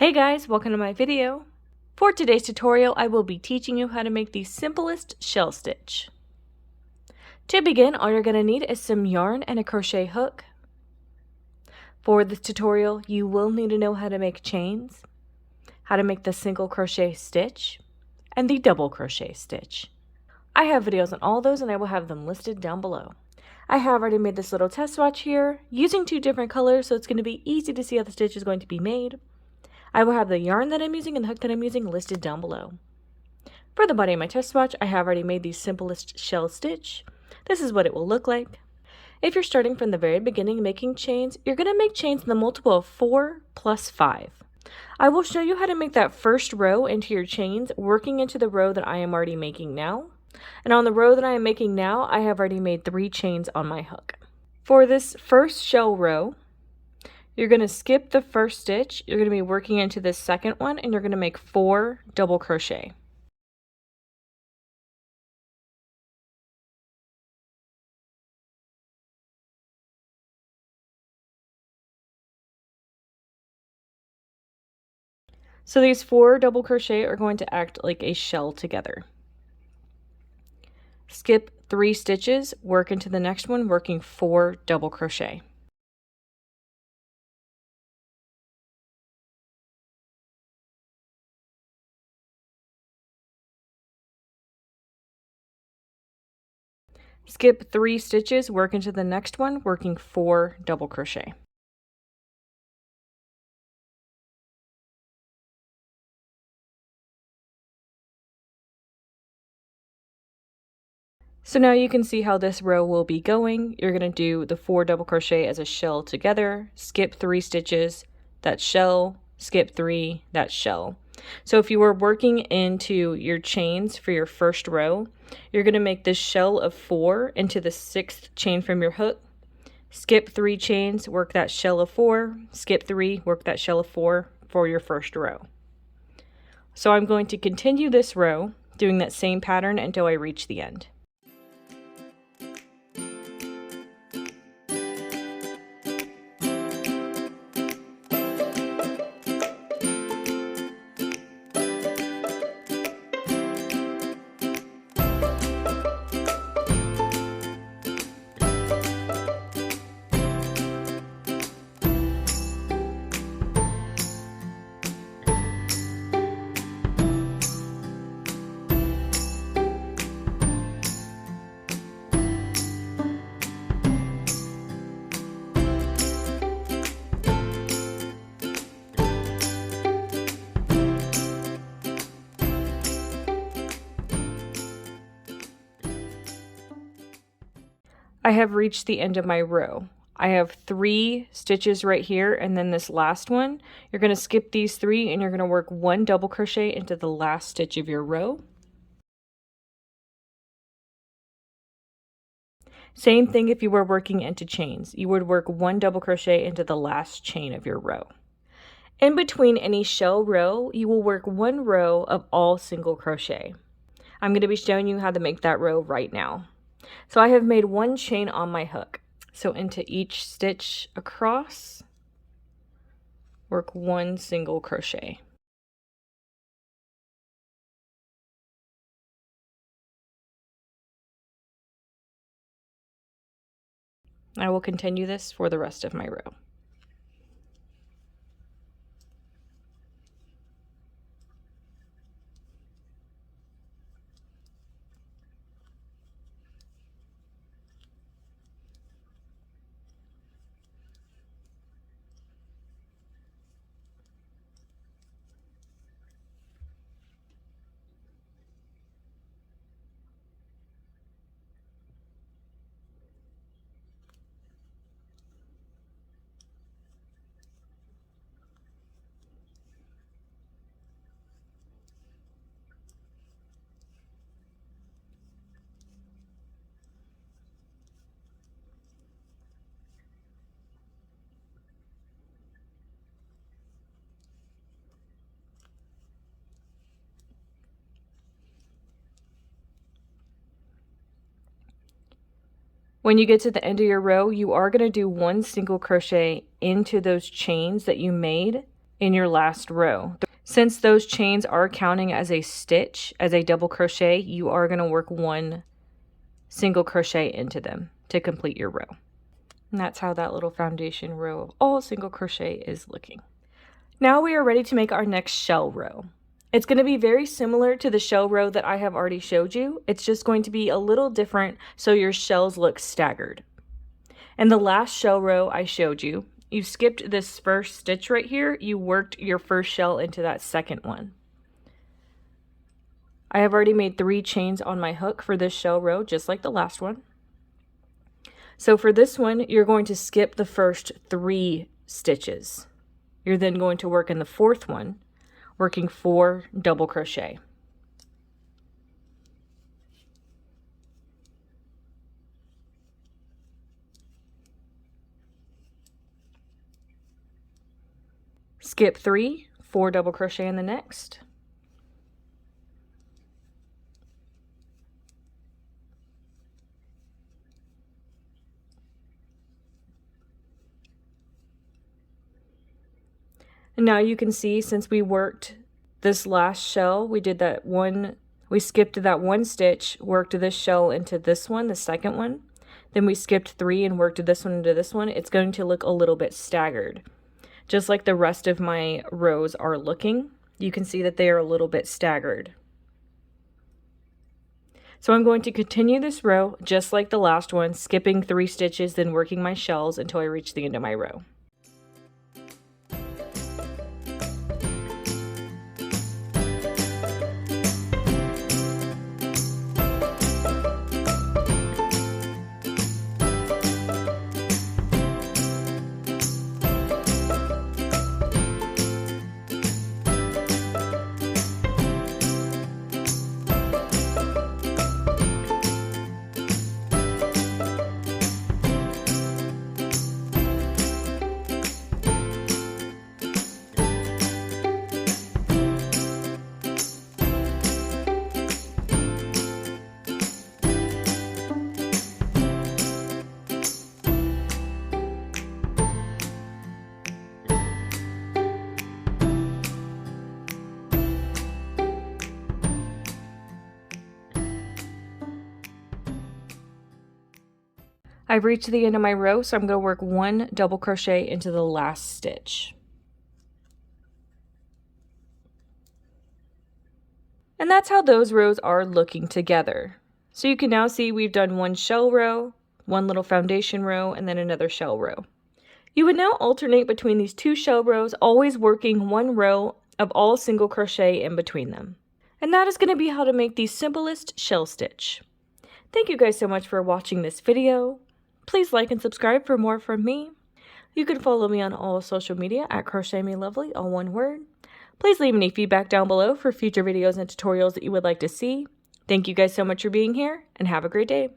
Hey guys, welcome to my video. For today's tutorial, I will be teaching you how to make the simplest shell stitch. To begin, all you're going to need is some yarn and a crochet hook. For this tutorial, you will need to know how to make chains, how to make the single crochet stitch, and the double crochet stitch. I have videos on all those and I will have them listed down below. I have already made this little test swatch here using two different colors, so it's going to be easy to see how the stitch is going to be made. I will have the yarn that I'm using and the hook that I'm using listed down below. For the body of my test swatch, I have already made the simplest shell stitch. This is what it will look like. If you're starting from the very beginning making chains, you're going to make chains in the multiple of 4 plus 5. I will show you how to make that first row into your chains, working into the row that I am already making now. And on the row that I am making now, I have already made 3 chains on my hook. For this first shell row, you're going to skip the first stitch, you're going to be working into this second one, and you're going to make 4 double crochet. So these 4 double crochet are going to act like a shell together. Skip 3 stitches, work into the next one, working 4 double crochet. Skip 3 stitches, work into the next one, working 4 double crochet. So now you can see how this row will be going. You're going to do the 4 double crochet as a shell together, skip 3 stitches, that shell, skip 3, that shell. So if you were working into your chains for your first row, you're going to make this shell of 4 into the 6th chain from your hook, skip 3 chains, work that shell of 4, skip 3, work that shell of 4 for your first row. So I'm going to continue this row doing that same pattern until I reach the end. I have reached the end of my row. I have 3 stitches right here, and then this last one, you're going to skip these 3 and you're going to work 1 double crochet into the last stitch of your row. Same thing if you were working into chains. You would work 1 double crochet into the last chain of your row. In between any shell row, you will work 1 row of all single crochet. I'm going to be showing you how to make that row right now. So I have made 1 chain on my hook. So into each stitch across, work 1 single crochet. I will continue this for the rest of my row. When you get to the end of your row, you are going to do 1 single crochet into those chains that you made in your last row. Since those chains are counting as a stitch, as a double crochet, you are going to work 1 single crochet into them to complete your row. And that's how that little foundation row of all single crochet is looking. Now we are ready to make our next shell row. It's going to be very similar to the shell row that I have already showed you. It's just going to be a little different so your shells look staggered. And the last shell row I showed you, you skipped this first stitch right here. You worked your first shell into that second one. I have already made 3 chains on my hook for this shell row, just like the last one. So for this one, you're going to skip the first 3 stitches. You're then going to work in the 4th one, working 4 double crochet. Skip 3, 4 double crochet in the next. And now you can see, since we worked this last shell, we skipped that 1 stitch, worked this shell into this one, the second one. Then we skipped 3 and worked this one into this one. It's going to look a little bit staggered. Just like the rest of my rows are looking, you can see that they are a little bit staggered. So I'm going to continue this row just like the last one, skipping 3 stitches, then working my shells until I reach the end of my row. I've reached the end of my row, so I'm going to work 1 double crochet into the last stitch. And that's how those rows are looking together. So you can now see we've done 1 shell row, 1 little foundation row, and then another shell row. You would now alternate between these 2 shell rows, always working 1 row of all single crochet in between them. And that is going to be how to make the simplest shell stitch. Thank you guys so much for watching this video. Please like and subscribe for more from me. You can follow me on all social media at crochetmelovely, all one word. Please leave any feedback down below for future videos and tutorials that you would like to see. Thank you guys so much for being here, and have a great day.